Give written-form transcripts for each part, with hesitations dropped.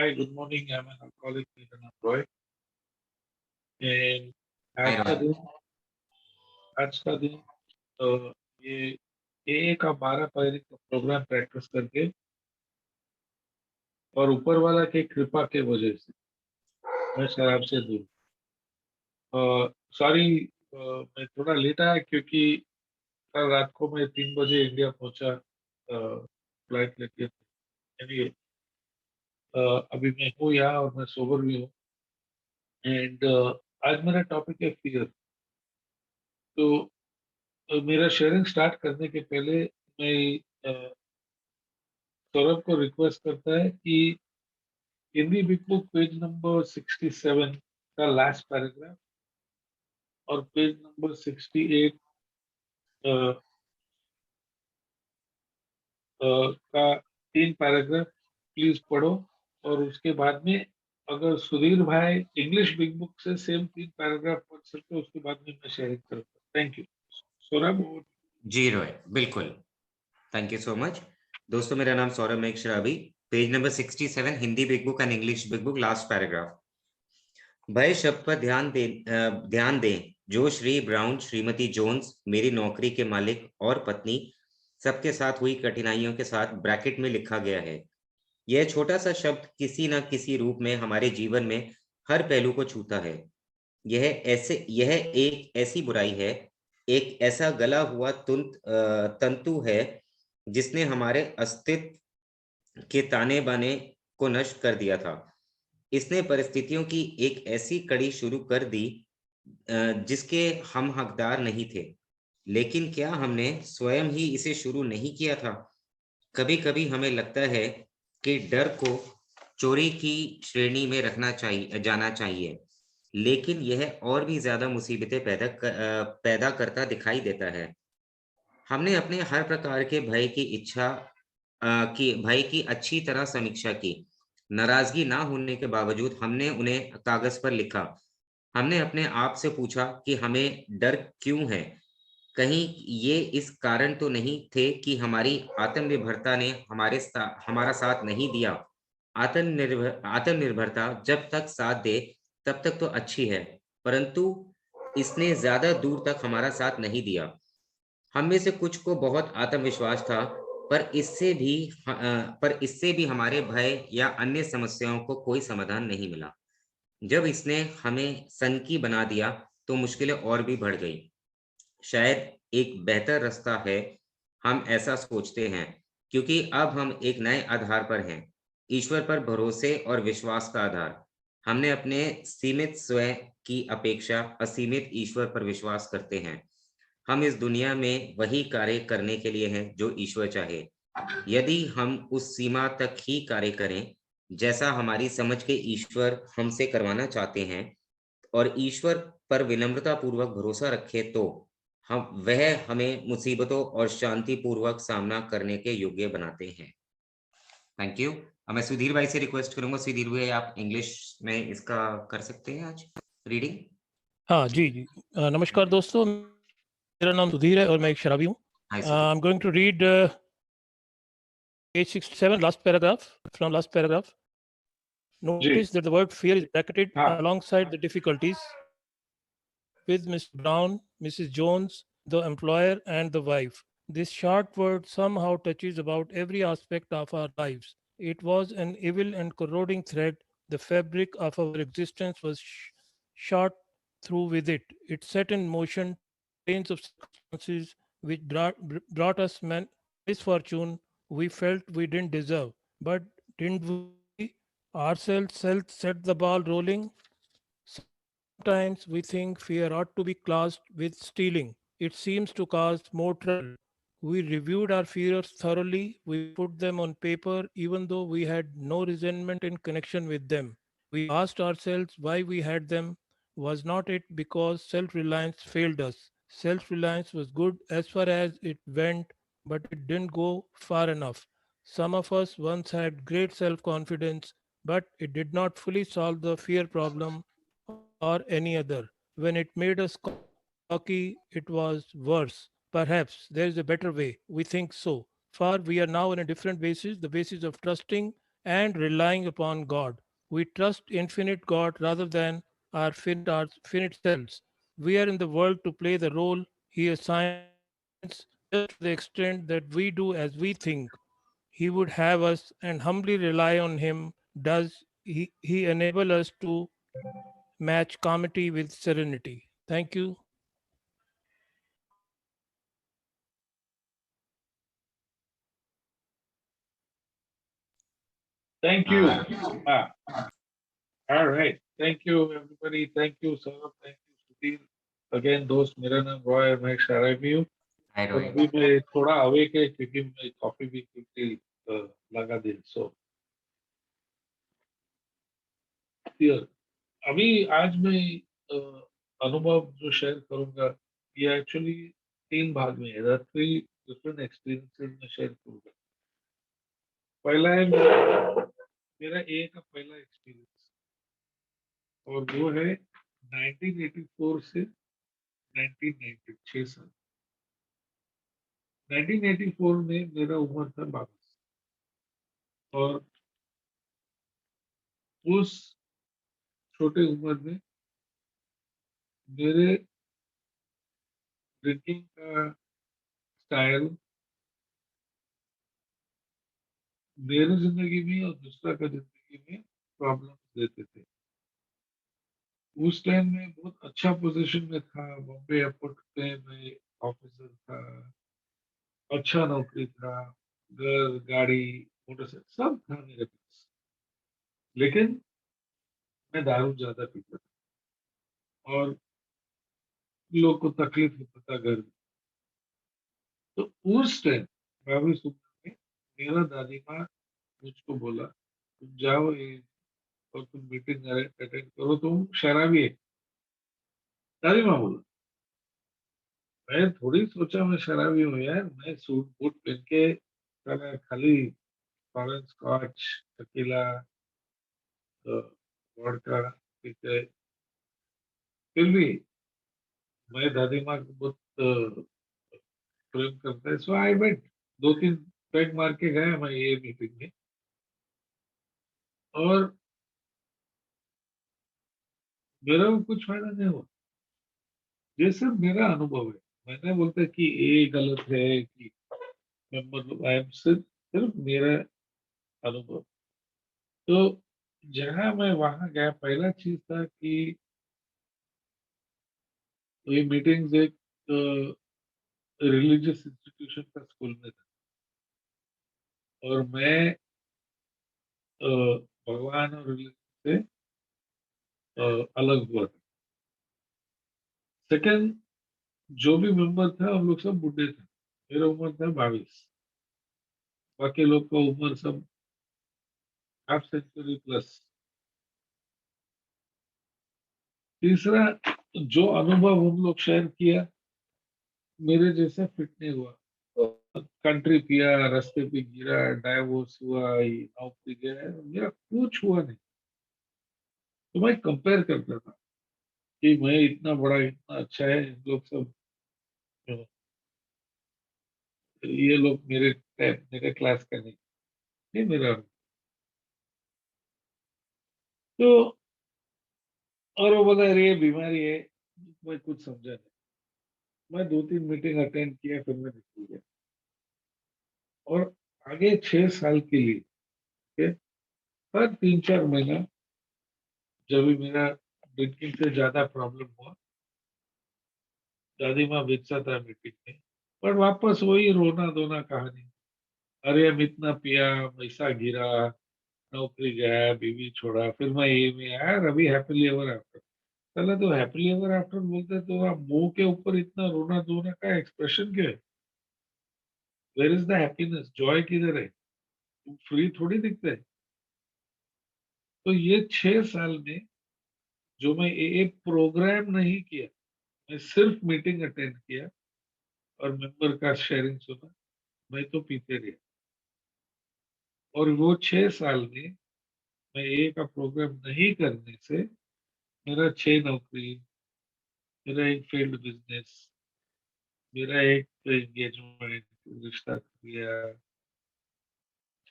Hi, good morning. I'm an alcoholic Nitin Roy. And Hi, आज का Roy. दिन आज का दिन ये AA का 12 पारी का प्रोग्राम प्रैक्टिस करके और ऊपर वाला की कृपा के वजह से मैं शराब से दूर। सॉरी, मैं थोड़ा लेट आया क्योंकि कल रात को मैं 3 बजे इंडिया पहुंचा फ्लाइट लेके। Anyway, अभी मैं हूँ यहाँ और मैं सोबर भी हूँ। एंड आज मेरा टॉपिक है फियर। तो मेरा शेयरिंग स्टार्ट करने के पहले मैं सौरभ को रिक्वेस्ट करता है कि Hindi big book page number 67 का लास्ट पैराग्राफ और पेज नंबर 68 का 3 पैराग्राफ प्लीज पढ़ो। और उसके बाद में अगर सुधीर भाई इंग्लिश बिग बुक से सेम 3 पैराग्राफ पढ़ सकते हो, उसके बाद में मैं शेयरिंग करूँगा। Thank you Saurabh. जी रॉय, बिल्कुल। Thank you so much. दोस्तों, मेरा नाम Saurabh Megh Sharabi. Page number 67, Hindi big book and English big book, last paragraph. भय शब्द पर ध्यान दें। जो श्री ब्राउन, श्रीमती जोन्स, मेरी नौकरी के मालिक और पत्नी, सबके साथ हुई कठिनाइयों के साथ ब्रैकेट में लिखा गया है। यह छोटा सा शब्द किसी न किसी रूप में हमारे जीवन में हर पहलू को छूता है। यह एक ऐसी बुराई है, एक ऐसा गला हुआ तंतु है जिसने हमारे अस्तित्व के ताने बाने को नष्ट कर दिया था। इसने परिस्थितियों की एक ऐसी कड़ी शुरू कर दी जिसके हम हकदार नहीं थे। लेकिन क्या हमने स्वयं ही इसे शुरू नहीं किया था? कभी कभी हमें लगता है कि डर को चोरी की श्रेणी में रखना चाहिए जाना चाहिए, लेकिन यह और भी ज्यादा मुसीबतें पैदा करता दिखाई देता है। हमने अपने हर प्रकार के भय की अच्छी तरह समीक्षा की। नाराजगी ना होने के बावजूद हमने उन्हें कागज पर लिखा। हमने अपने आप से पूछा कि हमें डर क्यों है। कहीं ये इस कारण तो नहीं थे कि हमारी आत्मनिर्भरता ने हमारा साथ नहीं दिया। आत्मनिर्भरता जब तक साथ दे तब तक तो अच्छी है, परंतु इसने ज्यादा दूर तक हमारा साथ नहीं दिया। हम में से कुछ को बहुत आत्मविश्वास था, पर इससे भी हमारे भय या अन्य समस्याओं को कोई समाधान नहीं मिला। जब इसने हमें सनकी बना दिया तो मुश्किलें और भी बढ़ गई। शायद एक बेहतर रास्ता है, हम ऐसा सोचते हैं, क्योंकि अब हम एक नए आधार पर हैं, ईश्वर पर भरोसे और विश्वास का आधार। हमने अपने सीमित स्वयं की अपेक्षा असीमित ईश्वर पर विश्वास करते हैं। हम इस दुनिया में वही कार्य करने के लिए हैं जो ईश्वर चाहे। यदि हम उस सीमा तक ही कार्य करें जैसा हमारी समझ के ईश्वर हमसे करवाना चाहते हैं, और ईश्वर पर विनम्रता पूर्वक भरोसा रखे, तो हम वह हमें मुसीबतों और शांति पूर्वक सामना करने के योग्य बनाते हैं। Thank you. अब मैं सुधीर भाई से रिक्वेस्ट करूंगा, सुधीर भाई आप इंग्लिश में इसका कर सकते हैं आज रीडिंग। हाँ जी जी। नमस्कार दोस्तों, मेरा नाम सुधीर है और मैं एक शराबी हूँ। Hi I am going to read page 67, last paragraph, from last paragraph. जी Notice that the word fear is bracketed हाँ alongside the difficulties with Mr. Brown, Mrs. Jones, the employer, and the wife. This short word somehow touches about every aspect of our lives. It was an evil and corroding thread. The fabric of our existence was shot through with it. It set in motion chains of circumstances which brought us misfortune we felt we didn't deserve. But didn't we ourselves set the ball rolling? Sometimes we think fear ought to be classed with stealing. It seems to cause more trouble. We reviewed our fears thoroughly. We put them on paper even though we had no resentment in connection with them. We asked ourselves why we had them. Was not it because self reliance failed us? Self reliance was good as far as it went, but it didn't go far enough. Some of us once had great self confidence, but it did not fully solve the fear problem or any other. When it made us cocky, it was worse. Perhaps there is a better way. We think so. For we are now on a different basis, the basis of trusting and relying upon God. We trust infinite God rather than our finite selves. We are in the world to play the role He assigns just to the extent that we do as we think He would have us and humbly rely on Him. Does He enable us to match comedy with serenity? Thank you. Thank you. हाँ Ah, all right. Thank you, everybody. Thank you, Saurabh. Thank you, Sudhir. Again, दोस्त मेरा नाम रॉय है, मैं शारा भी हूँ हाय और रोहित अभी मैं थोड़ा अवेक है क्योंकि मैं कॉफी भी क्विकली लगा दी सो अभी आज मैं अ, अनुभव जो शेयर करूंगा ये एक्चुअली तीन भाग में है थ्री डिफरेंट एक्सपीरियंसेस में शेयर करूंगा पहला है मेरा ए का पहला एक्सपीरियंस और वो है 1984 से 1990 6 साल 1984 में मेरा उम्र था 22 और उस छोटे उम्र में मेरे ड्रिंकिंग का स्टाइल मेरे जिंदगी में और दूसरा का जिंदगी में प्रॉब्लम देते थे उस टाइम में बहुत अच्छा पोजीशन में था बॉम्बे एयरपोर्ट पे मैं ऑफिसर था अच्छा नौकरी था घर गाड़ी मोटरसाइकिल सब था मेरे पास लेकिन मैं दारू ज्यादा पीता था और लोग को तकलीफ होता था घर में तो उस टाइम बाईस उम्र में मेरा दादी माँ मुझको बोला तुम जाओ ये और तुम मीटिंग अटेंड करो तुम शराबी है दादी माँ बोला मैं थोड़ी सोचा मैं शराबी हूँ यार मैं सूट बूट पहन के साला खाली फॉरेन स्कॉच टकीला वोडका पीते फिर भी मैं दादी माँ को बहुत प्रेम करता है सो आई वेंट दो तीन पैग मार के गया मैं ये मीटिंग में और मेरा को कुछ फायदा नहीं हुआ ये सिर्फ मेरा अनुभव है मैंने बोलता कि ये गलत है कि मैं मतलब आई एम सिर्फ मेरा अनुभव तो जहाँ मैं वहां गया पहला चीज था कि ये मीटिंग्स एक रिलीजियस इंस्टीट्यूशन का स्कूल में था और मैं अ, भगवान और रिलीजन से अलग हुआ था सेकंड जो भी मेंबर था हम लोग सब बुढ़े थे मेरा उम्र था 22 बाकी लोग का उम्र सब हाफ सेंचुरी प्लस तीसरा जो अनुभव हम लोग शेयर किया मेरे जैसा फिट नहीं हुआ कंट्री पिया रास्ते पे गिरा डाइवोर्स हुआ ये नौकरी गया मेरा कुछ हुआ नहीं तो मैं कंपेयर करता था कि मैं इतना बड़ा इतना अच्छा है इन लोग सब ये लोग मेरे टाइप मेरे क्लास का नहीं नहीं मेरा तो और वो बोला अरे ये बीमारी है मैं कुछ समझा नहीं मैं दो तीन मीटिंग अटेंड किया फिर मैं निकल गया और आगे 6 साल के लिए ठीक है, हर 3 4 महीना जब भी मेरा ड्रिंकिंग से ज्यादा प्रॉब्लम हुआ दादी माँ बेचता था मीटिंग में पर वापस वही रोना धोना कहानी अरे हम इतना पिया पैसा गिरा नौकरी गया बीवी छोड़ा फिर मैं ये में यार अभी हैप्पीली एवर आफ्टर पहले तो हैप्पीली एवर आफ्टर बोलते तो आप मुंह के ऊपर इतना रोना धोना का एक्सप्रेशन क्या है where is the happiness joy किधर है तुम फ्री थोड़ी दिखते है तो ये 6 साल में जो मैं ये प्रोग्राम नहीं किया मैं सिर्फ मीटिंग अटेंड किया और मेंबर का शेयरिंग सुना मैं तो पीते रहा और वो 6 साल में मैं ए का प्रोग्राम नहीं करने से मेरा 6 नौकरी मेरा एक फील्ड बिजनेस मेरा एक एंगेजमेंट रिश्ता किया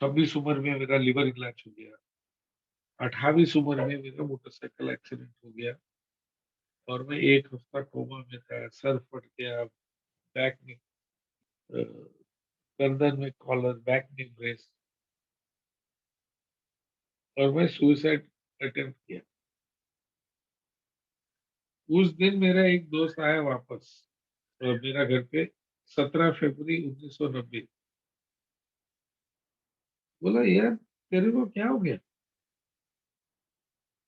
26 उम्र में मेरा लिवर इलाज हो गया, 28 उम्र में मेरा मोटरसाइकिल एक्सीडेंट हो गया और मैं 1 हफ्ता कोमा में था, सर फट गया, बैक में अ, गर्दन में कॉलर, बैक में ब्रेस, और मैं सुसाइड अटेम्प्ट किया। उस दिन मेरा एक दोस्त आया वापस मेरा घर पे, 17 फरवरी 1990। बोला यार तेरे को क्या हो गया?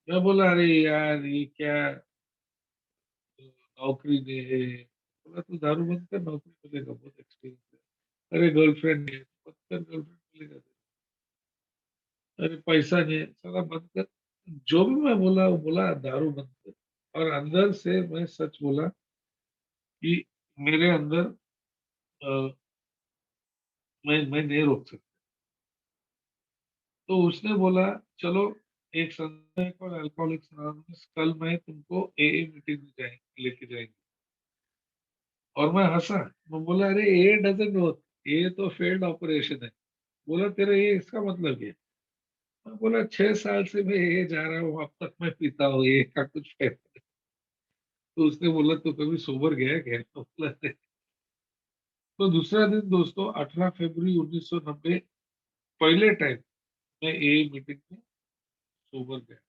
मैं बोला अरे यार ये क्या, नौकरी दे। बोला तू दारू बंद कर, नौकरी मिलेगा, बहुत एक्सपीरियंस है। अरे गर्लफ्रेंड है, बंद कर, गर्लफ्रेंड मिलेगा। अरे पैसा नहीं है, साला बंद कर। जो भी मैं बोला वो बोला दारू बंद कर, और अंदर से मैं सच बोला कि मेरे अंदर अ, मैं नहीं रोक सकता। तो उसने बोला चलो एक संस्था है और अल्कोहलिक्स एनोनिमस, कल मैं तुमको एए मीटिंग में जाएंगे, लेके जाएंगे। और मैं हंसा, मैं बोला अरे ए डजंट वर्क, ये तो फेल्ड ऑपरेशन है। बोला तेरा ये इसका मतलब क्या है? मैं बोला 6 साल से मैं ये जा रहा हूँ, अब तक मैं पीता हूँ, ये का कुछ फायदा नहीं। तो उसने बोला तू कभी सोबर गया क्या? मैं बोला नहीं। तो दूसरा दिन दोस्तों 18 फरवरी 1990, पहले टाइम मैं ए मीटिंग में सोबर गया।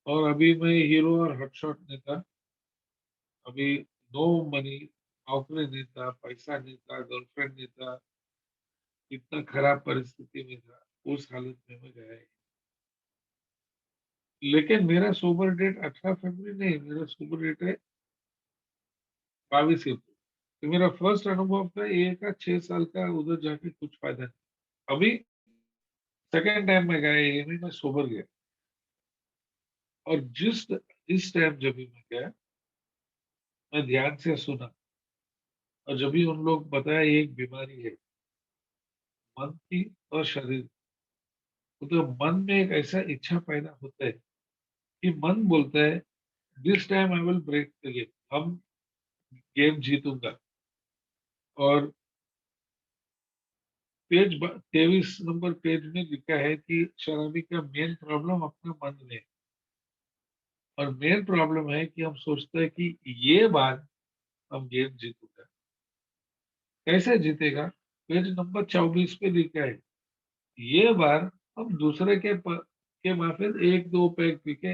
और अभी मैं हीरो और हॉटशॉट नेता, अभी नो मनी, नौकरी नहीं था, पैसा नहीं था, गर्लफ्रेंड नहीं था, इतना खराब परिस्थिति में था, उस हालत में मैं गया। लेकिन मेरा सोबर डेट 18 फरवरी नहीं, मेरा सोबर डेट है 22 अप्रैल। तो मेरा फर्स्ट अनुभव था ये का 6 साल का, उधर जाके कुछ फायदा नहीं। अभी सेकेंड टाइम में गया, ये नहीं मैं सोबर गया। और इस टाइम जब भी मैं गया, मैं ध्यान से सुना, और जब भी उन लोग बताया ये एक बीमारी है मन की और शरीर, तो मन में एक ऐसा इच्छा पैदा होता है कि मन बोलता है this time I will break the game, हम गेम जीतूंगा। और 23 नंबर पेज में लिखा है कि शराबी का मेन प्रॉब्लम अपना मन में है। और मेन प्रॉब्लम है कि हम सोचते हैं कि ये बार हम गेम जीतूंगा। कैसे जीतेगा? पेज नंबर 24 पे लिखा है ये बार हम दूसरे के माफिक 1-2 पैग पी के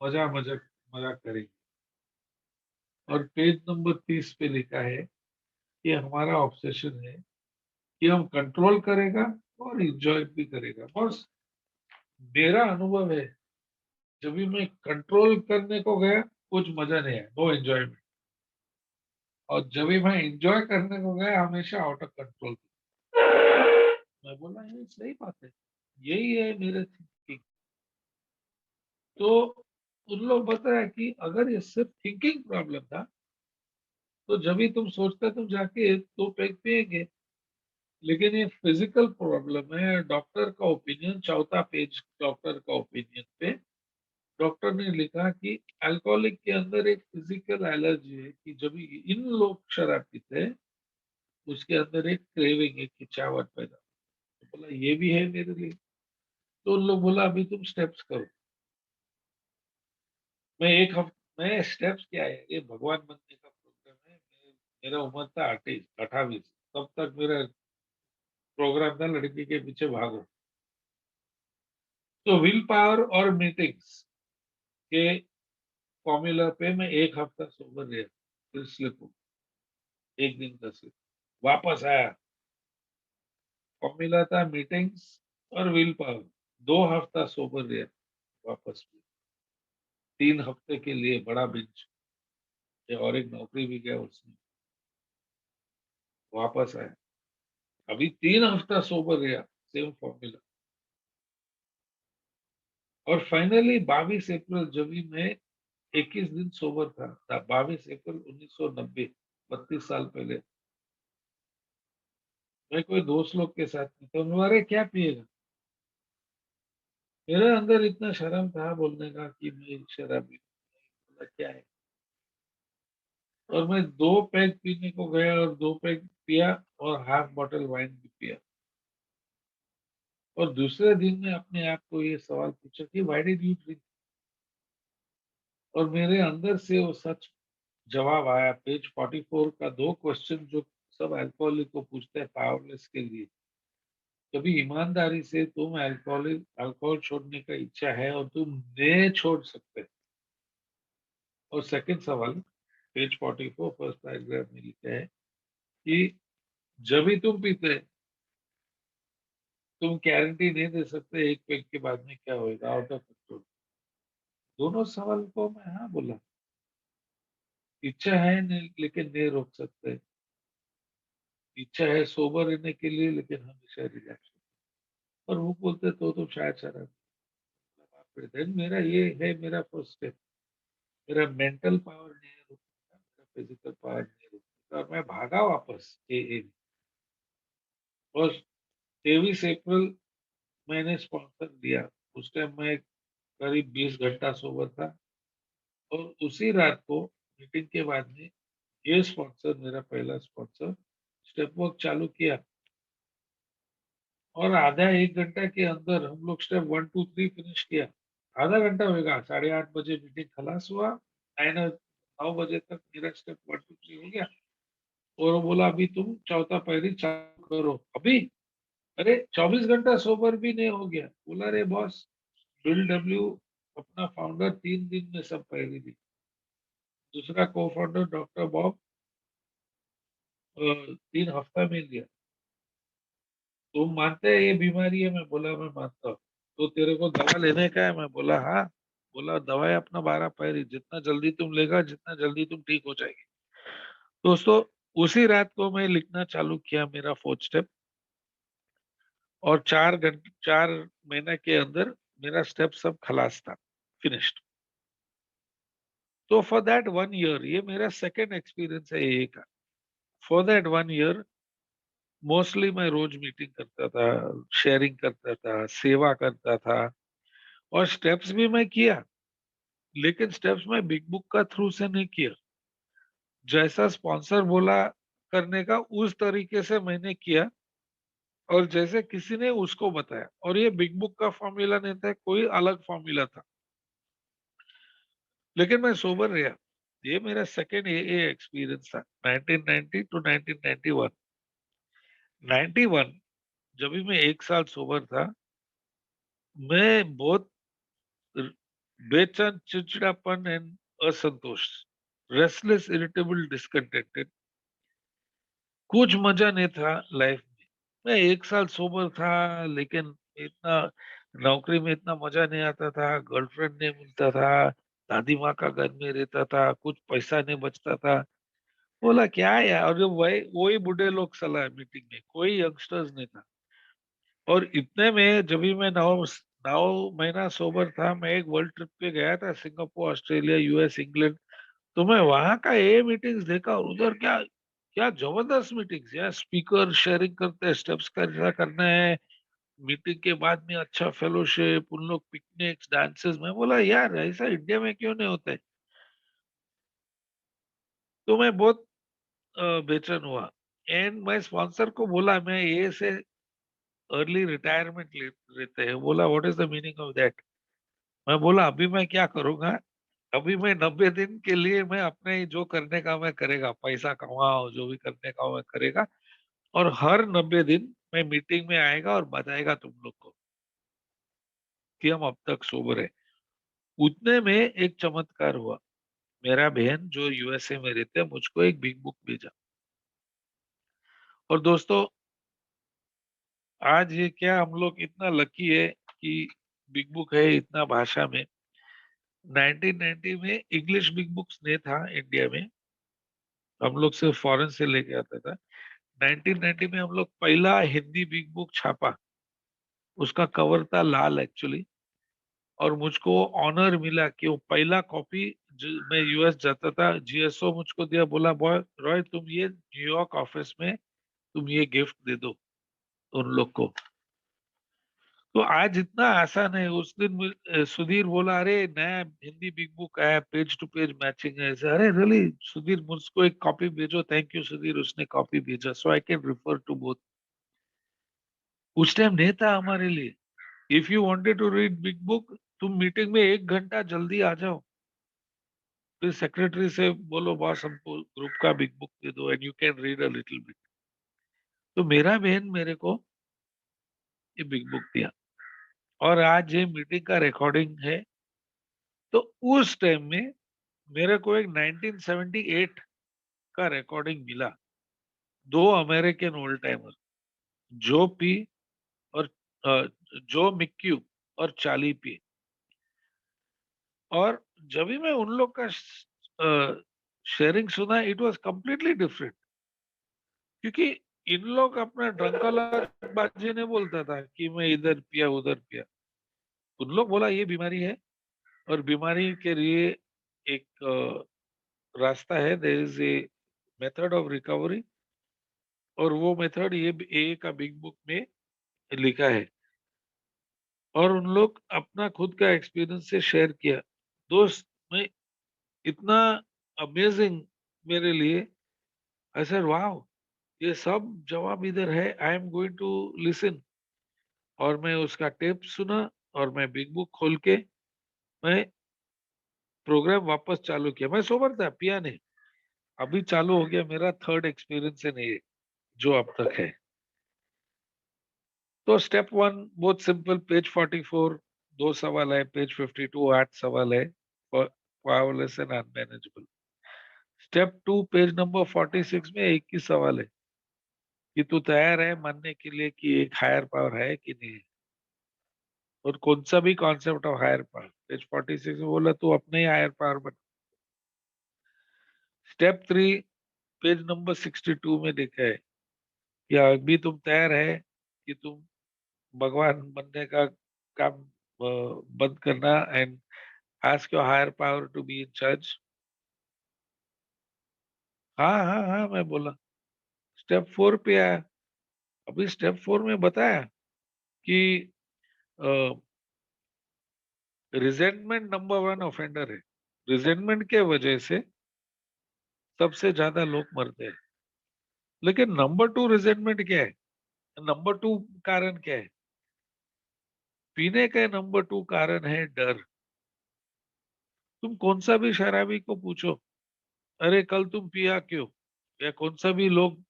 मजाक मजाक करेंगे। और पेज नंबर 30 पे लिखा है कि हमारा ऑब्सेशन है कि हम कंट्रोल करेगा और इंजॉय भी करेगा। बस मेरा अनुभव है, जब भी मैं कंट्रोल करने को गया कुछ मजा नहीं आया, नो एंजॉयमेंट। और जब भी मैं एंजॉय करने को गया हमेशा आउट ऑफ कंट्रोल। मैं बोला ये सही बात है, यही है मेरे थिंकिंग। तो उन लोग बताया कि अगर ये सिर्फ थिंकिंग प्रॉब्लम था तो जब भी तुम सोचते तुम जाके 2 पैग पिएंगे। लेकिन ये फिजिकल प्रॉब्लम है, डॉक्टर का ओपिनियन, चौथा पेज डॉक्टर का ओपिनियन पे डॉक्टर ने लिखा कि अल्कोहलिक के अंदर एक फिजिकल एलर्जी है कि जब इन लोग शराब पीते हैं उसके अंदर एक क्रेविंग, एक इच्छावत पैदा। तो बोला ये भी है मेरे लिए। तो उन लोग बोला अभी तुम स्टेप्स करो। मैं एक हफ्ते मैं स्टेप्स क्या है, ये भगवान बनने का प्रोग्राम है। मेरा उम्र था 28 तब तक मेरा प्रोग्राम था लड़की के पीछे भागो। तो विल पावर और मीटिंग्स के फॉर्मूला पे मैं एक हफ्ता सोबर रहा, फिर स्लिप हो, एक दिन का स्लिप, वापस आया। फॉर्मूला था मीटिंग्स और विल पावर, 2 हफ्ता सोबर रहा, वापस भी 3 हफ्ते के लिए बड़ा बिंज, और एक नौकरी भी गया उसमें, वापस आया। अभी 3 हफ्ता सोबर रहा, सेम फॉर्मूला। और फाइनली 22 अप्रैल जब भी मैं 21 दिन सोबर था 22 अप्रैल 1990, 32 साल पहले, मैं कोई दोस्त लोग के साथ में तो अरे क्या पिएगा। मेरे अंदर इतना शर्म था बोलने का कि मैं शराबी हूँ। बोला, क्या है? और मैं 2 पैग पीने को गया और 2 पैग पिया और हाफ बॉटल वाइन भी पिया। और दूसरे दिन में अपने आप को ये सवाल पूछा कि व्हाई डिड यू ड्रिंक, और मेरे अंदर से वो सच जवाब आया। पेज 44 का 2 क्वेश्चन जो सब अल्कोहलिक को पूछते हैं पावरलेस के लिए, कभी ईमानदारी से तुम अल्कोहल छोड़ने का इच्छा है और तुम नहीं छोड़ सकते। और सेकंड सवाल पेज 44 फर्स्ट पैराग्राफ में लिखा है कि जब भी तुम पीते हैं, तुम गारंटी नहीं दे सकते एक पेग के बाद में क्या होगा, आउट ऑफ कंट्रोल। दोनों सवाल को मैं हाँ बोला, इच्छा है नहीं, लेकिन नहीं रोक सकते। इच्छा है सोबर रहने के लिए, लेकिन हमेशा रिलैक्स। और वो बोलते तो शायद शराब। देन मेरा ये है, मेरा फर्स्ट स्टेप। मेरा मेंटल पावर नहीं है रुकने का, मेरा फिजिकल पावर नहीं रुकने का, और मैं भागा वापस ए। और 23 अप्रैल मैंने स्पॉन्सर दिया। उस टाइम मैं करीब 20 घंटा सोबर था। और उसी रात को मीटिंग के बाद में ये स्पॉन्सर, मेरा पहला स्पॉन्सर, स्टेप वर्क चालू किया। और आधा 1 घंटा के अंदर हम लोग स्टेप 1 2 3 फिनिश किया। आधा घंटा होगा, 8:30 बजे मीटिंग खलास हुआ, 9 बजे तक मेरा स्टेप 1 2 3 हो गया। और वो बोला अभी तुम चौथा पहरी चालू करो अभी। अरे 24 घंटा सोबर भी नहीं हो गया। बोला रे बॉस, बिल डब्ल्यू अपना फाउंडर 3 दिन में सब पहरी दी। दूसरा को फाउंडर डॉक्टर बॉब 3 हफ्ता में लिया। तुम मानते हैं ये बीमारी है? मैं बोला मैं मानता हूँ। तो तेरे को दवा लेने का है? मैं बोला हाँ। बोला दवाई अपना 12 पैरी, जितना जल्दी तुम लेगा जितना जल्दी तुम ठीक हो जाएगी। दोस्तों, उसी रात को मैं लिखना चालू किया मेरा फोर्थ स्टेप। और 4 महीने के अंदर मेरा स्टेप सब खलास था, फिनिश्ड। तो फॉर दैट 1 ईयर, ये मेरा सेकेंड एक्सपीरियंस है ये का। फॉर दैट 1 ईयर मोस्टली मैं रोज मीटिंग करता था, शेयरिंग करता था, सेवा करता था, और स्टेप्स भी मैं किया। लेकिन स्टेप्स मैं बिग बुक का थ्रू से नहीं किया। जैसा स्पॉन्सर बोला करने का उस तरीके से मैंने किया, और जैसे किसी ने उसको बताया। और ये बिग बुक का फॉर्मूला नहीं था, कोई अलग फॉर्मूला था। लेकिन मैं सोबर रहा। ये मेरा सेकेंड ए एक्सपीरियंस था, 1990 टू 1991। 91 जब भी मैं 1 साल सोबर था, मैं बहुत बेचैन, चिड़चिड़ापन एंड असंतोष, रेस्टलेस, इरिटेबल, डिसकंटेंटेड, कुछ मजा नहीं था लाइफ में। मैं 1 साल सोबर था, लेकिन इतना नौकरी में इतना मजा नहीं आता था, गर्लफ्रेंड नहीं मिलता था, दादी माँ का घर में रहता था, कुछ पैसा नहीं बचता था। बोला क्या है यार, और वही वही बूढ़े लोग सलाह मीटिंग में, कोई यंगस्टर्स नहीं था। और इतने में जब भी मैं 9 महीना सोबर था, मैं एक वर्ल्ड ट्रिप पे गया था, सिंगापुर, ऑस्ट्रेलिया, यूएस, इंग्लैंड। तो मैं वहां का ये मीटिंग्स देखा, और उधर क्या क्या जबरदस्त मीटिंग्स यार। स्पीकर शेयरिंग करते हैं, स्टेप्स कैसा करना है, मीटिंग के बाद में अच्छा फेलोशिप, उन लोग पिकनिक्स, डांसेस। मैं बोला यार ऐसा इंडिया में क्यों नहीं होता है? तो मैं बहुत बेचैन हुआ। एंड मैं स्पॉन्सर को बोला मैं ये से अर्ली रिटायरमेंट लेते हैं। बोला what is the meaning of that? मैं बोला अभी मैं क्या करूंगा, अभी मैं 90 दिन के लिए मैं अपने जो करने का मैं करेगा, पैसा कमाओ जो भी करने का मैं करेगा। और हर 90 दिन मैं मीटिंग में आएगा और बताएगा तुम लोग को कि हम अब तक सोबर है। उतने में एक चमत्कार हुआ। मेरा बहन जो यूएसए में रहते हैं, मुझको एक बिग बुक भेजा। और दोस्तों, आज ये क्या हम लोग इतना लकी है कि बिग बुक है इतना भाषा में। 1990 में इंग्लिश बिग बुक्स नहीं था इंडिया में, हम लोग सिर्फ फॉरेन से लेके आता था। 1990 में हम लोग पहला हिंदी बिग बुक छापा। उसका कवर था लाल एक्चुअली। और मुझको ऑनर मिला कि वो पहला कॉपी, मैं यूएस जाता था, जीएसओ मुझको दिया, बोला बॉय रॉय तुम ये न्यूयॉर्क ऑफिस में तुम ये गिफ्ट दे दो उन लोग को। तो आज इतना आसान है। उस दिन सुधीर बोला अरे नया हिंदी बिग बुक आया, पेज टू पेज मैचिंग है ऐसे। अरे रियली सुधीर, मुझको एक कॉपी भेजो। थैंक यू सुधीर, उसने कॉपी भेजा, so I can refer to both. उस टाइम नहीं था हमारे लिए। If you wanted to read big book, तुम मीटिंग में 1 घंटा जल्दी आ जाओ, फिर सेक्रेटरी से बोलो बॉस हमको ग्रुप का बिग बुक दे दो and you can read a little bit. तो मेरा बहन मेरे को ये बिग बुक दिया, और आज ये मीटिंग का रिकॉर्डिंग है। तो उस टाइम में मेरे को एक 1978 का रिकॉर्डिंग मिला, 2 अमेरिकन ओल्ड टाइमर, जो पी और जो मिक्यू और चार्ली पी। और जब भी मैं उन लोग का शेयरिंग सुना, इट वाज कंप्लीटली डिफरेंट, क्योंकि इन लोग अपना ड्रंकल बाजी नहीं बोलता था कि मैं इधर पिया उधर पिया। उन लोग बोला ये बीमारी है, और बीमारी के लिए एक रास्ता है, there is a method of recovery, और वो मेथड ये ए का बिग बुक में लिखा है। और उन लोग अपना खुद का एक्सपीरियंस से शेयर किया। दोस्त, मैं इतना अमेजिंग मेरे लिए, आई सेड वाओ, ये सब जवाब इधर है, I am going to listen. और मैं उसका टेप सुना, और मैं बिग बुक खोल के मैं प्रोग्राम वापस चालू किया। मैं सोबर था, पिया नहीं। अभी चालू हो गया, मेरा थर्ड एक्सपीरियंस है नहीं जो अब तक है। तो स्टेप 1 बहुत सिंपल, पेज 44 दो सवाल है, पेज 52 8 सवाल है, powerless and unmanageable. Step 2 page number 46 में एक ही सवाल है कि तू तैयार है मानने के लिए कि एक हायर पावर है कि नहीं है, और कौन सा भी concept of higher power. Page 46 में बोला तू अपने ही हायर पावर बन। स्टेप 3 पेज नंबर 62 में लिखा है कि अभी तुम तैयार है कि तुम भगवान बनने का काम बंद करना and ask your higher power to be in charge. हाँ हाँ हाँ, मैं बोला। स्टेप 4 पे आया। अभी स्टेप 4 में बताया कि रिजेंटमेंट नंबर 1 ऑफेंडर है। रिजेंटमेंट के वजह से सबसे ज्यादा लोग मरते हैं। लेकिन नंबर 2 रिजेंटमेंट क्या है, नंबर 2 कारण क्या है? पीने का नंबर 2 कारण है डर। तुम कौन सा भी शराबी को पूछो, अरे कल तुम पिया क्यों, या कौन सा भी लोग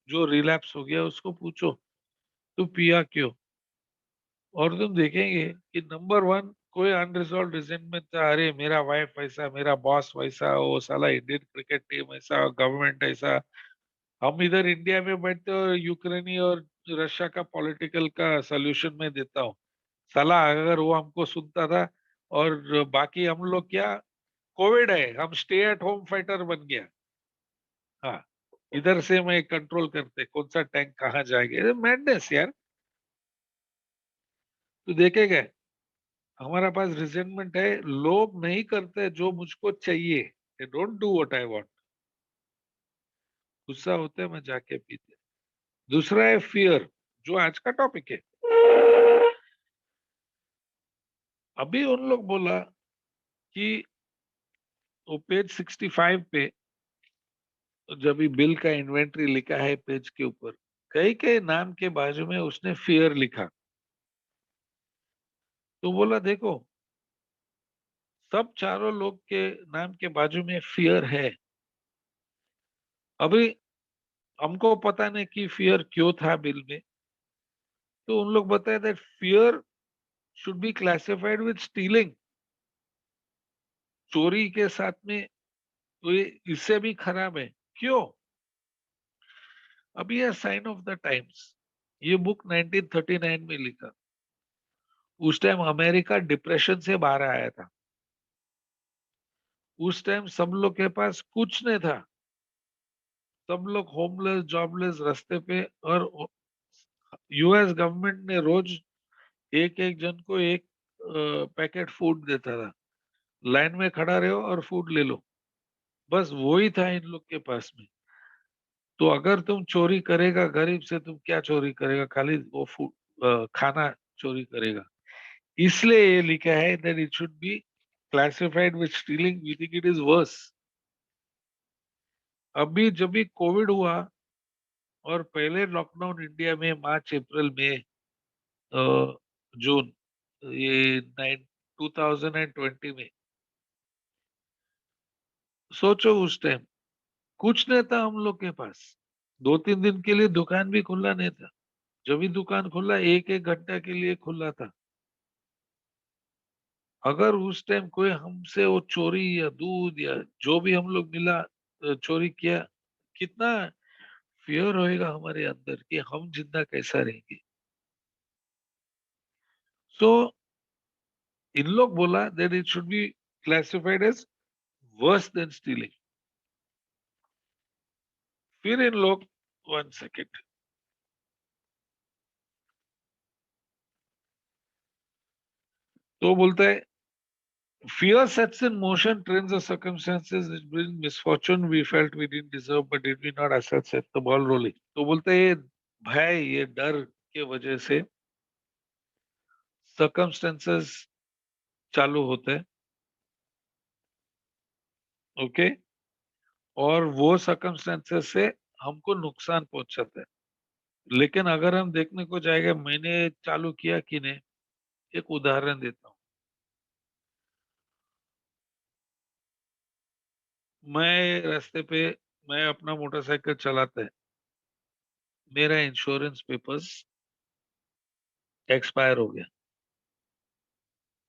जो रिलैप्स हो गया उसको पूछो तू पिया क्यों, और तुम देखेंगे कि नंबर 1 कोई अनरिजॉल्व रिजेंटमेंट था। अरे मेरा वाइफ ऐसा, मेरा बॉस वैसा, वो साला इंडियन क्रिकेट टीम ऐसा, गवर्नमेंट ऐसा। हम इधर इंडिया में बैठते हो, यूक्रेनी और रशिया का पॉलिटिकल का सोल्यूशन में देता हूँ। साला अगर वो हमको सुनता था, और बाकी हम लोग क्या, कोविड है हम स्टे एट होम फाइटर बन गया। हाँ, इधर से मैं कंट्रोल करते कौन सा टैंक कहाँ जाएगा, मैडनेस यार। तो देखेगा हमारा पास रिजेंटमेंट है, लोग नहीं करते जो मुझको चाहिए, they don't do what I want. गुस्सा होते हैं मैं जाके पीते। दूसरा है फियर, जो आज का टॉपिक है। अभी उन लोग बोला कि वो पेज 65 पे जब भी बिल का इन्वेंट्री लिखा है पेज के ऊपर, कई के नाम के बाजू में उसने फियर लिखा। तो बोला देखो, सब चारों लोग के नाम के बाजू में फियर है। अभी हमको पता नहीं कि फियर क्यों था बिल में। तो उन लोग बताए that fear should be classified with stealing, चोरी के साथ में। तो ये इससे भी खराब है। क्यों? अभी ये साइन ऑफ द टाइम्स, ये बुक 1939 में लिखा। उस टाइम अमेरिका डिप्रेशन से बाहर आया था। उस टाइम सब लोग के पास कुछ नहीं था, सब लोग होमलेस जॉबलेस रास्ते पे। और यूएस गवर्नमेंट ने रोज एक एक जन को एक पैकेट फूड देता था, लाइन में खड़ा रहो और फूड ले लो। बस वही था इन लोग के पास में। तो अगर तुम चोरी करेगा गरीब से, तुम क्या चोरी करेगा, खाली वो फूड खाना चोरी करेगा। इसलिए ये लिखा है that it should be classified with stealing. We think it is worse. अभी जब भी कोविड हुआ और पहले लॉकडाउन इंडिया में मार्च अप्रैल में, जून ये 2020 में। सोचो उस टाइम कुछ नहीं था हम लोग के पास, 2-3 दिन के लिए दुकान भी खुला नहीं था। जब भी दुकान खुला 1-1 घंटा के लिए खुला था। अगर उस टाइम कोई हमसे वो चोरी या दूध या जो भी हम लोग मिला चोरी किया, कितना फियर होएगा हमारे अंदर कि हम जिंदा कैसा रहेंगे। सो इन लोग बोला that it should be classified as worse than stealing. फिर इन लोग 1 सेकेंड, तो बोलता है fear sets in motion trends or circumstances which bring misfortune we felt we didn't deserve but did we not ourselves set the ball rolling। तो बोलते हैं ये भय, ये डर के वजह से circumstances चालू होते हैं, ओके, और वो circumstances से हमको नुकसान पहुंचाता है। लेकिन अगर हम देखने को जाएगा मैंने चालू किया कि नहीं, एक उदाहरण देता हूँ। मैं रास्ते पे, मैं अपना मोटरसाइकिल चलाता है, मेरा इंश्योरेंस पेपर्स एक्सपायर हो गया।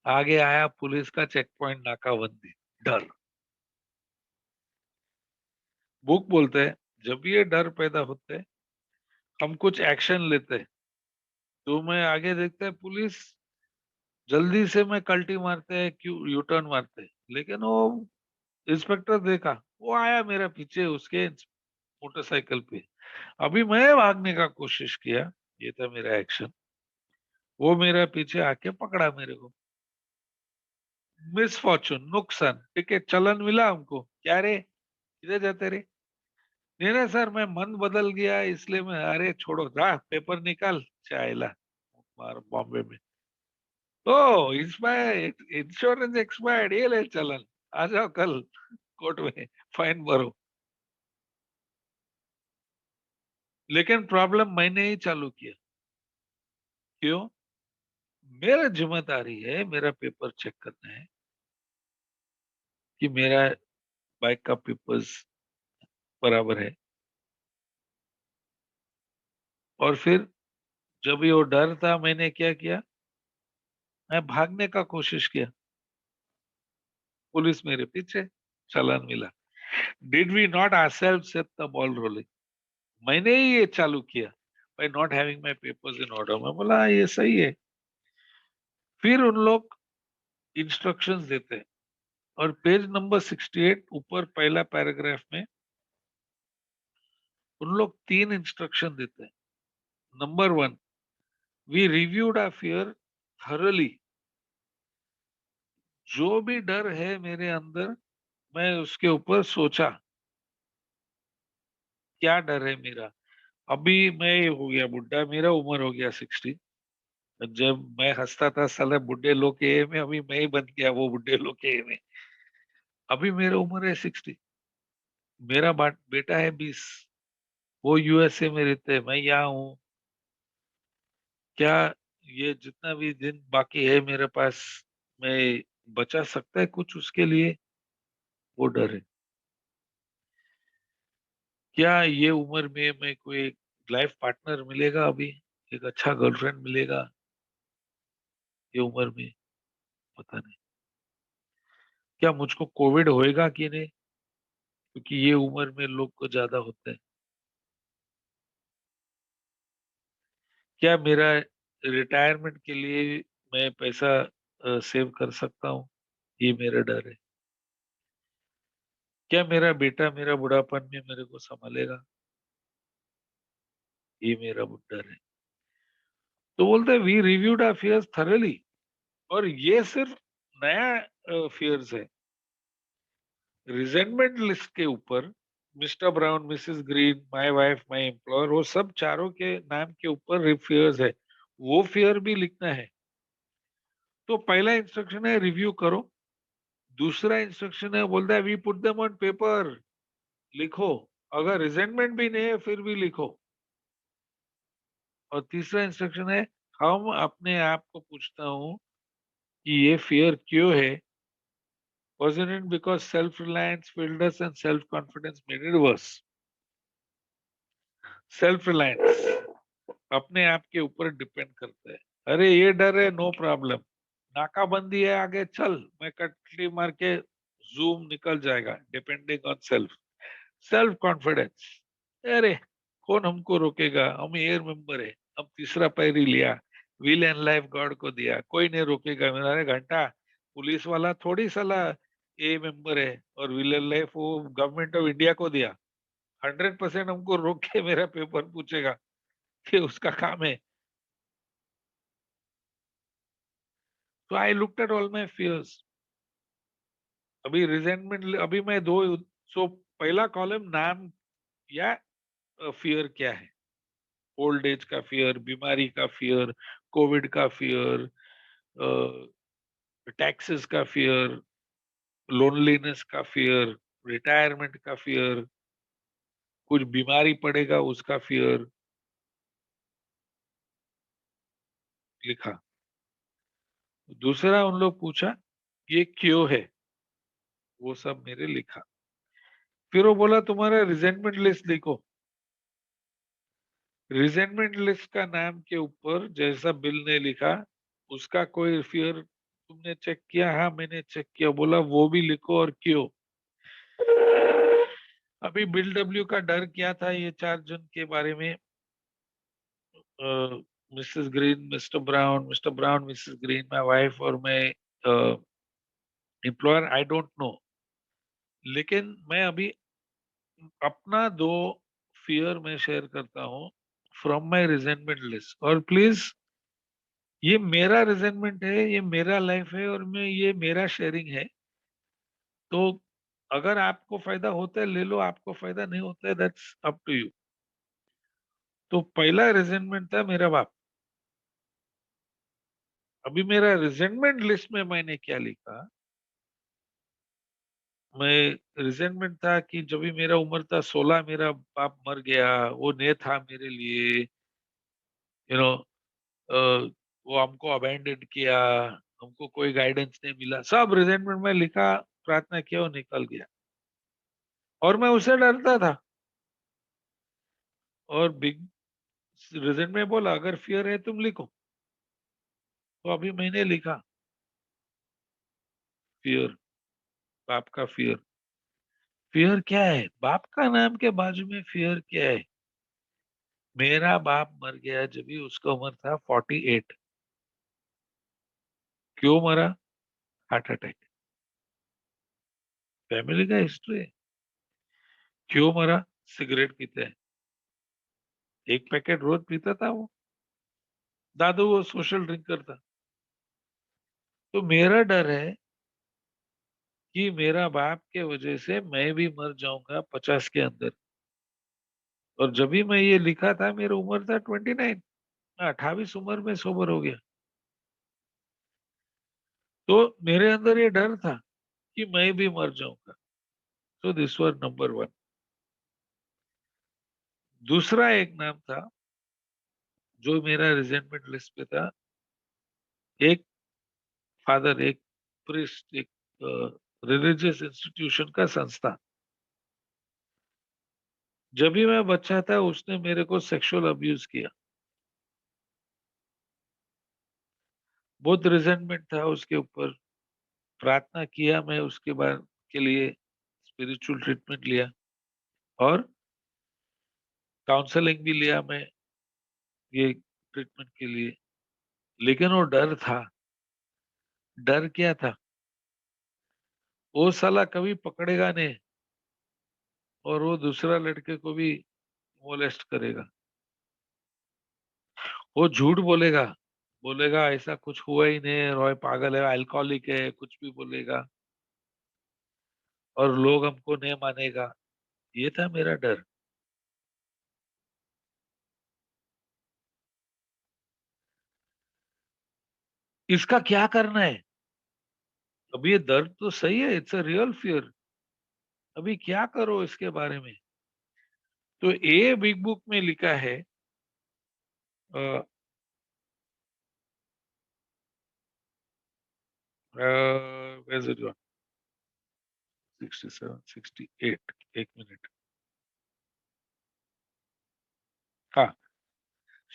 आगे आया पुलिस का चेक पॉइंट, नाकाबंदी, डर। बुक बोलते हैं जब ये डर पैदा होते हैं हम कुछ एक्शन लेते हैं, तो मैं आगे देखता है पुलिस जल्दी से मैं कल्टी मारते हैं, क्यों यू टर्न मारते हैं, लेकिन वो इंस्पेक्टर देखा, वो आया मेरे पीछे उसके मोटरसाइकिल पे। अभी मैं भागने का कोशिश किया, ये था मेरा एक्शन, वो मेरा पीछे आके पकड़ा मेरे को। मिसफॉर्चून, नुकसान, टिकट चालान मिला हमको, क्या रे किधर जाते रे, नहीं ना सर मैं मन बदल गया इसलिए मैं, अरे छोड़ो जा पेपर निकाल चाइला मार बॉम्बे में। ओ एक्सपायर्ड, इंश्योरेंस एक्सपायर्ड, ये ले चलन, आ जाओ कल कोर्ट में फाइन भरो। लेकिन प्रॉब्लम मैंने ही चालू किया, क्यों? मेरा जिम्मेदारी है, मेरा पेपर चेक करना है कि मेरा बाइक का पेपर्स बराबर है। और फिर जब ये वो डर था मैंने क्या किया, मैं भागने का कोशिश किया, पुलिस मेरे पीछे, चालान मिला। Did we not ourselves set the ball rolling? मैंने ही ये चालू किया by not having my papers in order. मैं बोला ये सही है। फिर उन लोग इंस्ट्रक्शंस देते हैं और पेज नंबर 68 ऊपर पहला पैराग्राफ में उन लोग 3 इंस्ट्रक्शन देते हैं। Number 1, we reviewed our fear thoroughly. जो भी डर है मेरे अंदर मैं उसके ऊपर सोचा, क्या डर है मेरा। अभी मैं हो गया बुढ़ा, मेरा उम्र हो गया 60। जब मैं हंसता था साला बुढ़े लोग के ए में, अभी मैं ही बन गया वो बुढ़े लोग के ए में। अभी मेरा उम्र है 60, मेरा बेटा है 20, वो यूएसए में रहते हैं, मैं यहाँ हूँ। क्या ये जितना भी दिन बाकी है मेरे पास, मैं बचा सकता है कुछ उसके लिए, वो डर है। क्या ये उम्र में मैं कोई लाइफ पार्टनर मिलेगा, अभी एक अच्छा गर्लफ्रेंड मिलेगा ये उम्र में, पता नहीं। क्या मुझको कोविड होएगा कि नहीं, क्योंकि ये उम्र में लोग को ज्यादा होता है। क्या मेरा रिटायरमेंट के लिए मैं पैसा सेव कर सकता हूँ, ये मेरा डर है। क्या मेरा बेटा मेरा बुढ़ापन में मेरे को संभालेगा, ये मेरा डर है। तो बोलते हैं we reviewed our fears thoroughly. और ये सिर्फ नया फियर्स है। रिजेंटमेंट लिस्ट के ऊपर mister brown, Mrs green, my wife, my employer, वो सब चारों के नाम के ऊपर फियर्स है, वो फियर भी लिखना है। तो पहला इंस्ट्रक्शन है रिव्यू करो, दूसरा इंस्ट्रक्शन है बोलता है we put them on paper, लिखो, अगर रिजेंटमेंट भी नहीं है फिर भी लिखो। और तीसरा इंस्ट्रक्शन है हम अपने आप को पूछता हूँ कि ये फियर क्यों है? Wasn't it because self-reliance failed us and self-confidence made it worse? Self-reliance अपने आप के ऊपर डिपेंड करता है। अरे ये डर है, नो प्रॉब्लम, नाकाबंदी है, आगे चल, मैं कटली मार के जूम निकल जाएगा, depending on self. Self confidence, अरे कौन हमको रोकेगा, हम एयर मेंबर है, हम तीसरा पैर ही लिया, व्हील एंड लाइफ गॉड को दिया, कोई नहीं रोकेगा मेरा। अरे घंटा, पुलिस वाला थोड़ी साला ए मेंबर है और व्हील एंड लाइफ वो गवर्नमेंट ऑफ इंडिया को दिया। 100% हमको रोक के मेरा पेपर पूछेगा कि उसका काम है। तो I looked at all my fears. अभी रिजेंटमेंट, अभी मैं दो, सो पहला कॉलम नाम या फियर क्या है? ओल्ड एज का फियर, बीमारी का फियर, कोविड का फियर, टैक्सेस का फियर, लोनलीनेस का फियर, रिटायरमेंट का फियर, कुछ बीमारी पड़ेगा उसका फियर लिखा। दूसरा उन लोग पूछा ये क्यों है, वो सब मेरे लिखा। फिर वो बोला तुम्हारा रिजेंटमेंट लिस्ट लिखो। रिजेंटमेंट लिस्ट का नाम के ऊपर जैसा बिल ने लिखा, उसका कोई फियर तुमने चेक किया? हाँ मैंने चेक किया। बोला वो भी लिखो और क्यों। अभी बिल डब्ल्यू का डर क्या था ये 4 जन के बारे में? Mrs green, mister brown, Mrs green, my wife और मैं एम्प्लॉयर, आई डोंट नो। लेकिन मैं अभी अपना 2 फियर में शेयर करता हूँ फ्रॉम माय रिजेंटमेंट लिस्ट। और प्लीज, ये मेरा रिजेंटमेंट है, ये मेरा लाइफ है और मैं, ये मेरा शेयरिंग है। तो अगर आपको फायदा होता है ले लो, आपको फायदा नहीं होता है दैट्स अप टू यू। तो पहला रिजेंटमेंट था मेरा बाप। अभी मेरा रिजेंटमेंट लिस्ट में मैंने क्या लिखा? मैं रिजेंटमेंट था कि जब भी मेरा उम्र था 16, मेरा बाप मर गया, वो नहीं था मेरे लिए, यू नो, वो हमको अबैंडन किया, हमको कोई गाइडेंस नहीं मिला, सब रिजेंटमेंट में लिखा, प्रार्थना किया और निकल गया। और मैं उससे डरता था। और बिग रिजेंट में बोला अगर फियर है तुम लिखो। तो अभी मैंने लिखा फियर, बाप का फियर। फियर क्या है? बाप का नाम के बाजू में फियर क्या है? मेरा बाप मर गया जब भी उसका उम्र था 48। क्यों मरा? Heart attack. फैमिली का हिस्ट्री है। क्यों मरा? सिगरेट पीते हैं, 1 पैकेट रोज पीता था वो। दादू वो सोशल ड्रिंकर था। तो मेरा डर है कि मेरा बाप के वजह से मैं भी मर जाऊंगा 50 के अंदर। और जब भी मैं ये लिखा था मेरी उम्र था 29, मैं 28 उम्र में सोबर हो गया। तो मेरे अंदर ये डर था कि मैं भी मर जाऊंगा। तो दिस वाज नंबर 1। दूसरा एक नाम था जो मेरा रिजेंटमेंट लिस्ट पे था, एक फादर, एक प्रिस्ट, एक रिलीजियस इंस्टीट्यूशन का संस्था। जब भी मैं बच्चा था उसने मेरे को सेक्सुअल अब्यूज किया। बहुत रिजेंटमेंट था उसके ऊपर। प्रार्थना किया मैं उसके बाद के लिए, स्पिरिचुअल ट्रीटमेंट लिया और काउंसलिंग भी लिया मैं ये ट्रीटमेंट के लिए। लेकिन वो डर था। डर क्या था? वो साला कभी पकड़ेगा नहीं और वो दूसरा लड़के को भी मोलेस्ट करेगा। वो झूठ बोलेगा, बोलेगा ऐसा कुछ हुआ ही नहीं, रॉय पागल है, अल्कोहलिक है, कुछ भी बोलेगा और लोग हमको नहीं मानेगा। ये था मेरा डर। इसका क्या करना है? अब ये दर्द तो सही है, इट्स अ रियल फियर। अभी क्या करो इसके बारे में? तो ए बिग बुक में लिखा है where's it gone? 67, 68. एक मिनट. हाँ,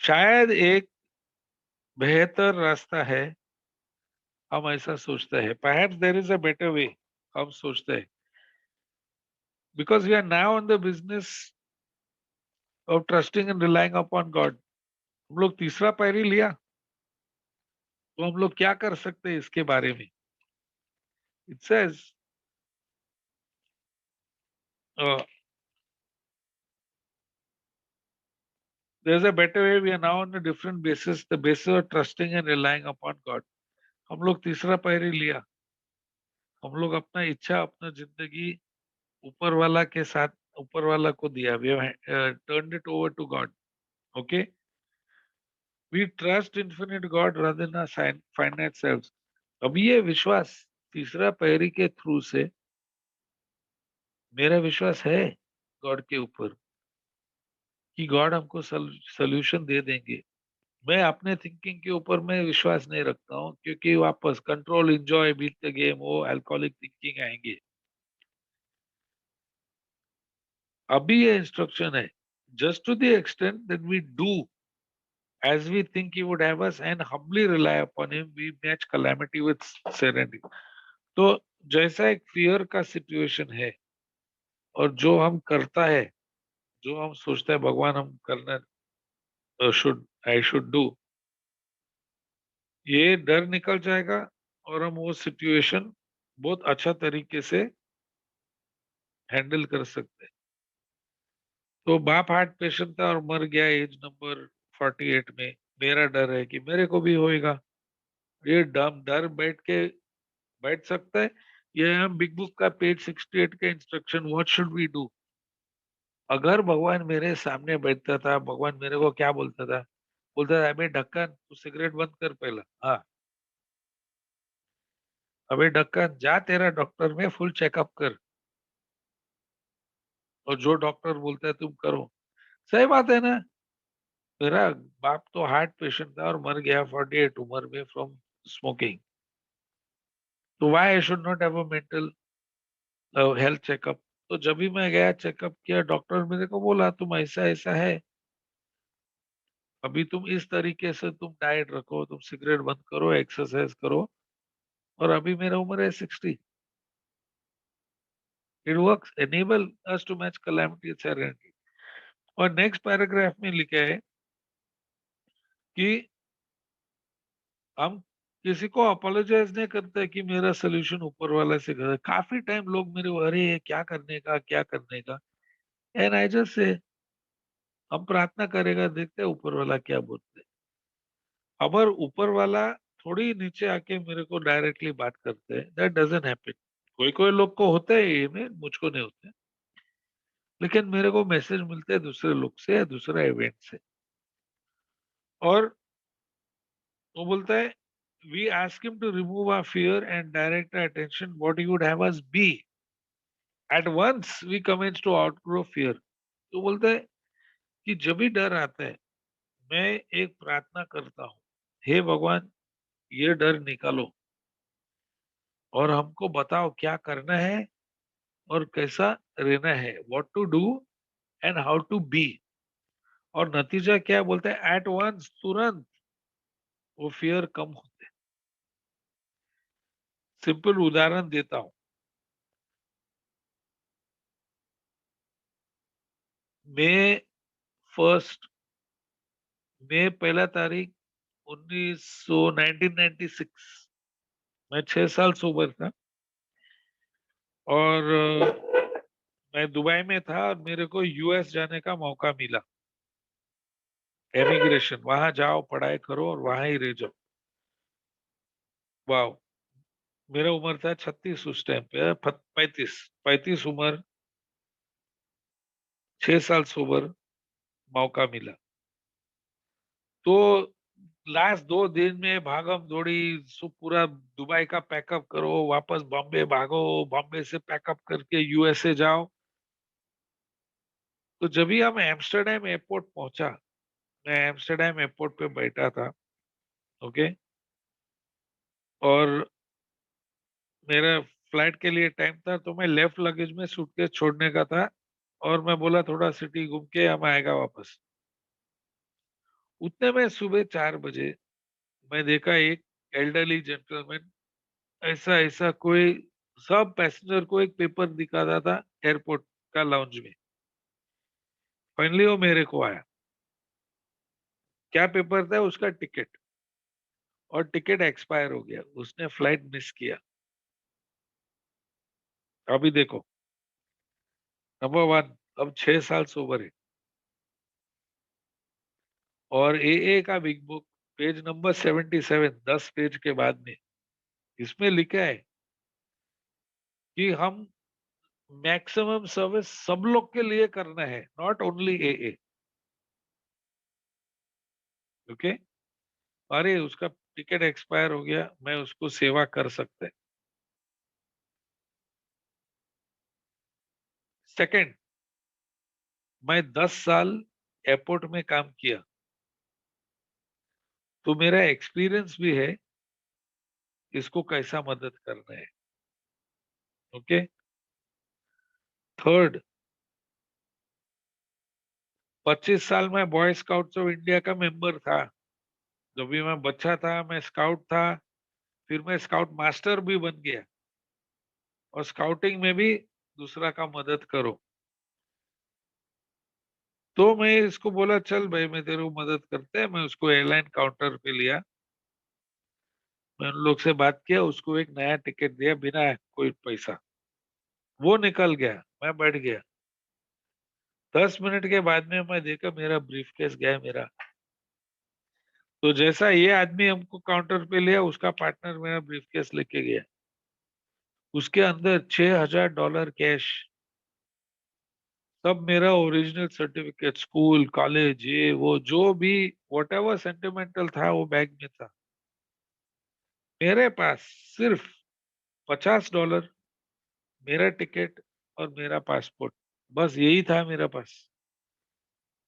शायद एक बेहतर रास्ता है, हम ऐसा सोचते हैं. Perhaps there is a better way, हम सोचते हैं. Because we are now in the business of trusting and relying upon God. हम लोग तीसरा पैरी लिया, तो हम लोग क्या कर सकते हैं इसके बारे में? It says, there's a better way. We are now on a different basis, the basis of trusting and relying upon God. हम लोग तीसरा पैरी लिया, हम लोग अपना इच्छा, अपना जिंदगी ऊपर वाला के साथ, ऊपर वाला को दिया. We have turned it over to God. Okay? We trust infinite God rather than our finite selves. अभी ये विश्वास तीसरा पैरी के थ्रू से मेरा विश्वास है गॉड के ऊपर कि गॉड हमको सोल्यूशन दे देंगे. मैं अपने थिंकिंग के ऊपर मैं विश्वास नहीं रखता हूँ, क्योंकि वापस control, enjoy, beat the game, वो अल्कोहलिक थिंकिंग आएंगे. अभी ये इंस्ट्रक्शन है, just to the extent that we do as we think he would have us and humbly rely upon him, we match calamity with serenity. तो जैसा एक fear का situation है और जो हम करता है, जो हम सोचते हैं भगवान हम करना आई शुड डू, ये डर निकल जाएगा और हम वो सिचुएशन बहुत अच्छा तरीके से हैंडल कर सकते हैं. तो बाप हार्ट पेशेंट था और मर गया एज नंबर 48 में. मेरा डर है कि मेरे को भी होएगा. ये डर बैठ सकता है. ये हम बिग बुक का पेज 68 का instruction, what should we do. अगर भगवान मेरे सामने बैठता था, भगवान मेरे को क्या बोलता था? बोलता था, अबे ढक्कन, तू सिगरेट बंद कर पहला. हाँ, अबे ढक्कन, जा तेरा डॉक्टर में फुल चेकअप कर, और जो डॉक्टर बोलता है तुम करो. सही बात है ना? मेरा बाप तो हार्ट पेशेंट था और मर गया 48 उम्र में फ्रॉम स्मोकिंग. तो why I should not have a mental health checkup? तो जब भी मैं गया चेकअप किया, डॉक्टर मेरे को बोला तुम ऐसा ऐसा है, अभी तुम इस तरीके से तुम डाइट रखो, तुम सिगरेट बंद करो, एक्सरसाइज करो. और अभी मेरा उम्र है 60. It works, enable us to match calamity serenity. और नेक्स्ट पैराग्राफ में लिखा है कि हम किसी को अपोलोजाइज नहीं करते कि मेरा सोल्यूशन ऊपर वाला से कर. काफी टाइम लोग मेरे को, अरे ये क्या करने का, क्या करने का. एंड आई जस्ट से, हम प्रार्थना करेगा, देखते हैं ऊपर वाला क्या बोलते हैं. अगर ऊपर वाला थोड़ी नीचे आके मेरे को डायरेक्टली बात करते हैं, दैट डजंट हैपन. कोई कोई लोग को होता है ये में, मुझको नहीं होते. लेकिन मेरे को मैसेज मिलते हैं दूसरे लोग से या दूसरा इवेंट से. और वो बोलता है, we ask him to remove our fear and direct our attention what he would have us be. At once we commence to outgrow fear. तो बोलता है कि जब भी डर आता है, मैं एक प्रार्थना करता हूँ, हे भगवान, ये डर निकालो और हमको बताओ क्या करना है और कैसा रहना है, what to do and how to be. और नतीजा क्या बोलता है? एट वंस, तुरंत वो फियर कम होते. सिंपल उदाहरण देता हूँ. मैं फर्स्ट मैं पहला तारीख 1996 मैं 6 साल सोबर था. और मैं दुबई में था और मेरे को यूएस जाने का मौका मिला. एमिग्रेशन, वहां जाओ, पढ़ाई करो और वहां ही रह जाओ. वाह. मेरा उम्र था 36 उस टाइम पे, 35 उम्र, 6 साल सोबर, मौका मिला. तो लास्ट 2 दिन में भागम दौड़ी, पूरा दुबई का पैकअप करो, वापस बॉम्बे भागो, बॉम्बे से पैकअप करके यूएसए जाओ. तो जब भी हम एम्स्टर्डम एयरपोर्ट पहुंचा, मैं एम्स्टर्डम एयरपोर्ट पे बैठा था. ओके. और मेरा फ्लाइट के लिए टाइम था, तो मैं लेफ्ट लगेज में सूटकेस छोड़ने का था, और मैं बोला थोड़ा सिटी घूम के हम आएगा वापस। उतने में सुबह 4 बजे मैं देखा एक एल्डरली जेंटलमैन, ऐसा ऐसा कोई, सब पैसेंजर को एक पेपर दिखाता था एयरपोर्ट का लाउंज में। फाइनली वो मेरे को आया। क्या पेपर था? उसका टिकट, और टिकट एक्सपायर हो गया, उसने फ्लाइट मिस किया। अभी देखो, नंबर वन, अब 6 साल सोबर है, और ए का big book, page number 77, 10 page के बाद में, इसमें लिखा है कि हम मैक्सिमम सर्विस सब लोग के लिए करना है, नॉट ओनली ए। ओके। अरे उसका टिकट एक्सपायर हो गया, मैं उसको सेवा कर सकते। सेकंड, मैं 10 साल एयरपोर्ट में काम किया, तो मेरा एक्सपीरियंस भी है इसको कैसा मदद करना है। ओके। थर्ड, 25 साल में बॉय स्काउट्स ऑफ इंडिया का मेंबर था। जब भी मैं बच्चा था मैं स्काउट था, फिर मैं स्काउट मास्टर भी बन गया, और स्काउटिंग में भी दूसरा का मदद करो। तो मैं इसको बोला चल भाई, मैं तेरे को मदद करते हैं। मैं उसको एयरलाइन काउंटर पे लिया, मैं उन लोग से बात किया, उसको एक नया टिकट दिया बिना कोई पैसा। वो निकल गया, मैं बैठ गया। 10 मिनट के बाद में मैं देखा मेरा ब्रीफकेस गया मेरा। तो जैसा ये आदमी हमको काउंटर पे लिया, उसका पार्टनर मेरा ब्रीफकेस लेके गया। उसके अंदर $6,000 कैश, सब मेरा ओरिजिनल सर्टिफिकेट, स्कूल कॉलेज ये वो जो भी वट एवर सेंटिमेंटल था वो बैग में था। मेरे पास सिर्फ $50, मेरा टिकट और मेरा पासपोर्ट, बस यही था मेरे पास।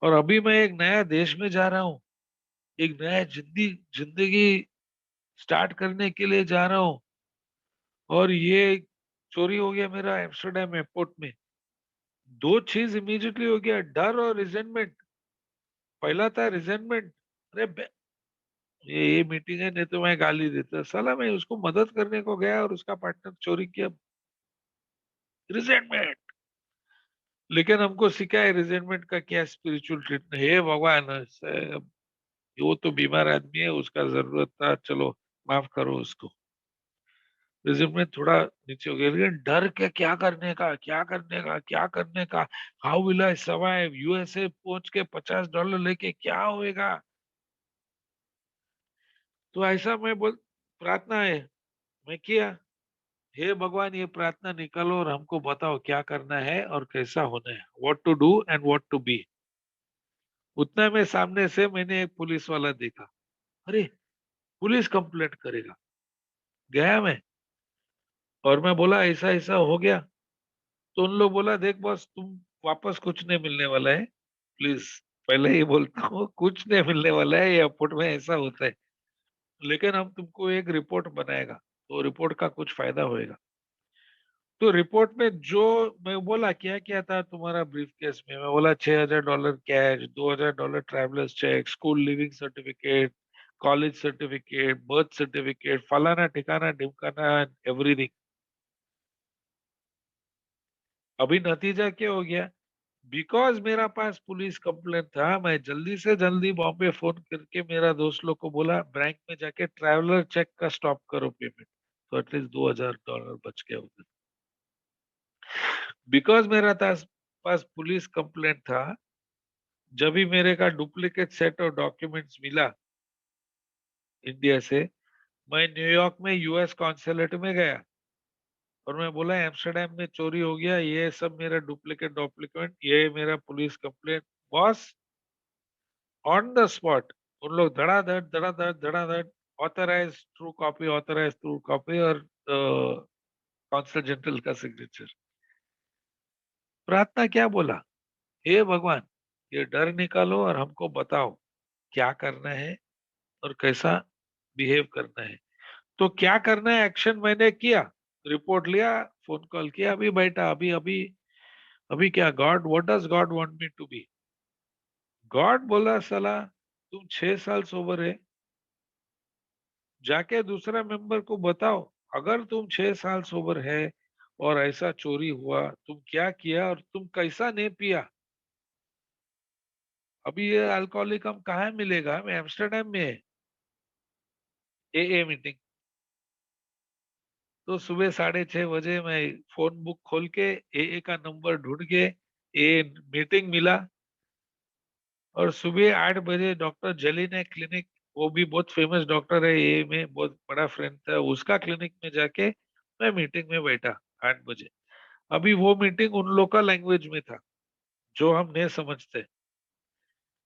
और अभी मैं एक नया देश में जा रहा हूँ, एक नया जिंदगी स्टार्ट करने के लिए जा रहा हूँ, और ये चोरी हो गया मेरा एम्स्टर्डम एयरपोर्ट में। दो चीज इमीडिएटली हो गया, डर और रिजेंटमेंट। पहला था रिजेंटमेंट, अरे ये मीटिंग है, नहीं तो मैं गाली देता साला, मैं उसको मदद करने को गया और उसका पार्टनर चोरी किया। रिजेंटमेंट। लेकिन हमको सिखा है रिजेंटमेंट का क्या स्पिरिचुअल ट्रीटमेंट। हे भगवान, वो तो बीमार आदमी है, उसका जरूरत था, चलो माफ करो उसको। रिजेंटमेंट थोड़ा नीचे हो गया, लेकिन डर के क्या करने का, क्या करने का, क्या करने का। How will I survive, USA पहुंच के $50 लेके क्या होएगा। तो ऐसा मैं बोल, प्रार्थना है, मैं किया, हे भगवान ये प्रार्थना निकालो और हमको बताओ क्या करना है और कैसा होना है, what to do and what to be. उतना में सामने से मैंने एक पुलिस वाला देखा। अरे पुलिस कंप्लेंट करेगा, गया मैं, और मैं बोला ऐसा ऐसा हो गया। तो उन लोग बोला देख बॉस, तुम वापस कुछ नहीं मिलने वाला है, प्लीज, पहले ही बोलता हूँ कुछ नहीं मिलने वाला है, एयरपोर्ट में ऐसा होता है। लेकिन हम तुमको एक रिपोर्ट बनाएगा, तो रिपोर्ट का कुछ फायदा होएगा। तो रिपोर्ट में जो मैं बोला क्या क्या था तुम्हारा ब्रीफ केस में, मैं बोला $6,000 cash, $2,000 travellers cheque, school leaving certificate, college certificate, birth certificate, फलाना ठिकाना ढिमकाना, एवरीथिंग। अभी नतीजा क्या हो गया? बिकॉज मेरा पास पुलिस कंप्लेंट था, मैं जल्दी से जल्दी बॉम्बे फोन करके मेरा दोस्त लोग को बोला बैंक में जाके ट्रैवलर चेक का स्टॉप करो पेमेंट, तो एटलीस्ट $2,000 बच गया उधर। बिकॉज मेरा पास पुलिस कंप्लेंट था, जब भी मेरे का डुप्लीकेट सेट ऑफ डॉक्यूमेंट्स मिला इंडिया से, मैं न्यूयॉर्क में यूएस कॉन्सुलेट में गया, और मैं बोला एम्स्टर्डम में चोरी हो गया, ये सब मेरा डुप्लीकेट डॉक्यूमेंट, ये मेरा police complaint. Boss on the spot उन लोग धड़ाधड़ धड़ाधड़ धड़ाधड़, ऑथराइज ट्रू कॉपी और कॉन्सल जनरल का सिग्नेचर। प्रार्थना क्या बोला, हे भगवान ये डर निकालो और हमको बताओ क्या करना है और कैसा बिहेव करना है। तो क्या करना है एक्शन मैंने किया, रिपोर्ट लिया, फोन कॉल किया, अभी बैठा, अभी अभी अभी क्या, God, what does God want me to be? God बोला साला तुम 6 साल सोबर है, जाके दूसरा मेंबर को बताओ, अगर तुम 6 साल सोबर है और ऐसा चोरी हुआ, तुम क्या किया और तुम कैसा नहीं पिया? अभी ये अल्कोहलिक हम कहाँ मिलेगा? मैं एम्स्टरडेम में है, ए मीटिंग। तो सुबह 6:30 बजे मैं फोन बुक खोल के ए का नंबर ढूंढ के ए मीटिंग मिला, और सुबह 8 बजे डॉक्टर जली ने क्लिनिक, वो भी बहुत फेमस डॉक्टर है, ए में बहुत बड़ा फ्रेंड था, उसका क्लिनिक में जाके मैं मीटिंग में बैठा 8 बजे। अभी वो मीटिंग उन लोकल लैंग्वेज में था जो हम नहीं समझते,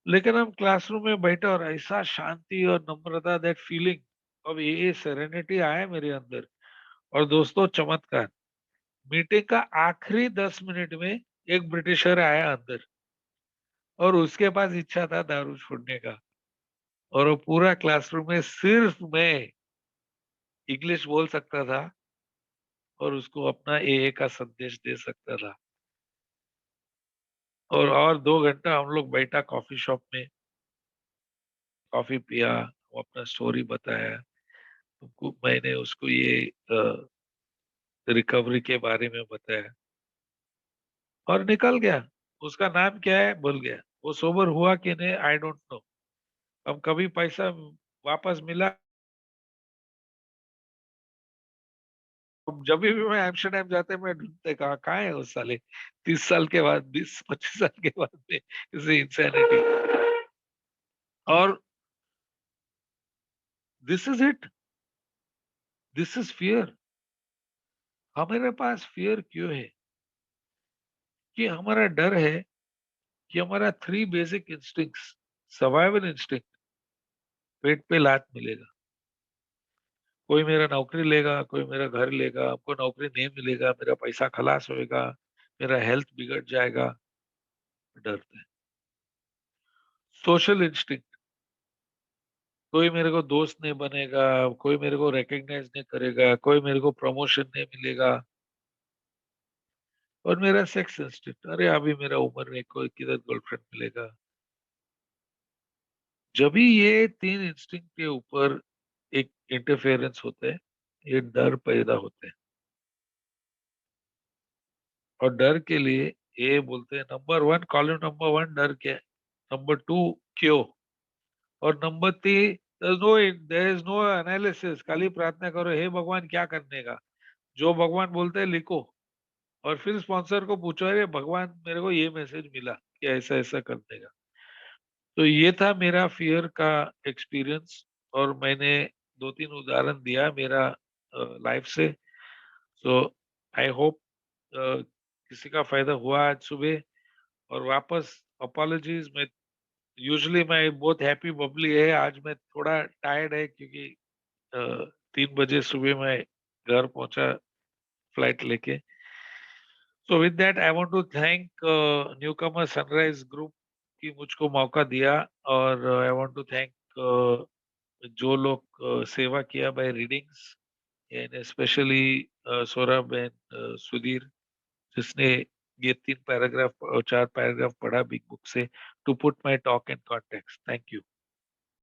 लेकिन हम क्लासरूम में बैठे और ऐसा शांति और नम्रता, दैट फीलिंग अब ये सेरेनिटी आया मेरे अंदर। और दोस्तों चमत्कार, मीटिंग का आखिरी 10 मिनट में एक ब्रिटिशर आया अंदर, और उसके पास इच्छा था दारू छोड़ने का, और वो पूरा क्लासरूम में सिर्फ मैं इंग्लिश बोल सकता था और उसको अपना ए का संदेश दे सकता था। और 2 घंटा हम लोग बैठा कॉफी शॉप में, कॉफी पिया, वो अपना स्टोरी बताया, तुमको मैंने उसको ये रिकवरी के बारे में बताया, और निकल गया। उसका नाम क्या है बोल गया, वो सोबर हुआ कि नहीं आई डोंट नो। अब कभी पैसा वापस मिला, जब भी मैं एम्स्टरडेम जाते मैं ढूंढते, कहाँ है वो साले, 30 साल के बाद, 20-25 साल के बाद में इसे इंसैनिटी। और this is it, this is fear. हमारे पास फियर क्यों है? कि हमारा डर है कि हमारा 3 बेसिक इंस्टिंक्ट्स, सर्वाइवल इंस्टिंक्ट, पेट पे लात मिलेगा, कोई मेरा नौकरी लेगा, कोई मेरा घर लेगा, हमको नौकरी नहीं मिलेगा, मेरा पैसा खलास होएगा, मेरा हेल्थ बिगड़ जाएगा, डरते हैं। सोशल इंस्टिंक्ट, कोई मेरे को दोस्त नहीं बनेगा, कोई मेरे को रिकग्नाइज नहीं करेगा, कोई मेरे को प्रमोशन नहीं मिलेगा। और मेरा सेक्स इंस्टिंक्ट, अरे अभी मेरा उम्र में कोई किधर गर्लफ्रेंड मिलेगा। जब भी ये 3 इंस्टिंक्ट के ऊपर एक इंटरफेरेंस होता है, ये डर पैदा होते हैं। और डर के लिए ये बोलते हैं, नंबर 1, कॉलम नंबर 1 डर क्या है, नंबर 2 क्यों, और number 3 there is no analysis, खाली प्रार्थना करो, हे भगवान क्या करने का, जो भगवान बोलते हैं लिखो, और फिर स्पॉन्सर को पूछो, अरे भगवान मेरे को ये मैसेज मिला कि ऐसा ऐसा करने का। तो ये था मेरा फियर का एक्सपीरियंस, और मैंने 2-3 उदाहरण दिया मेरा लाइफ से। सो आई होप किसी का फायदा हुआ आज सुबह। और वापस अपॉलॉजीज, मैं यूजुअली मैं बहुत हैप्पी बबली है, आज मैं थोड़ा टायर्ड है क्योंकि 3 बजे सुबह मैं घर पहुंचा फ्लाइट लेके। So with that I want to thank newcomer sunrise group कि मुझको मौका दिया, और आई वांट टू थैंक जो लोग सेवा किया by readings, and specially Saurabh and Sudhir, जिसने ये 3 पैराग्राफ और 4 पैराग्राफ पढ़ा बिग बुक से, to put my talk in context. Thank you.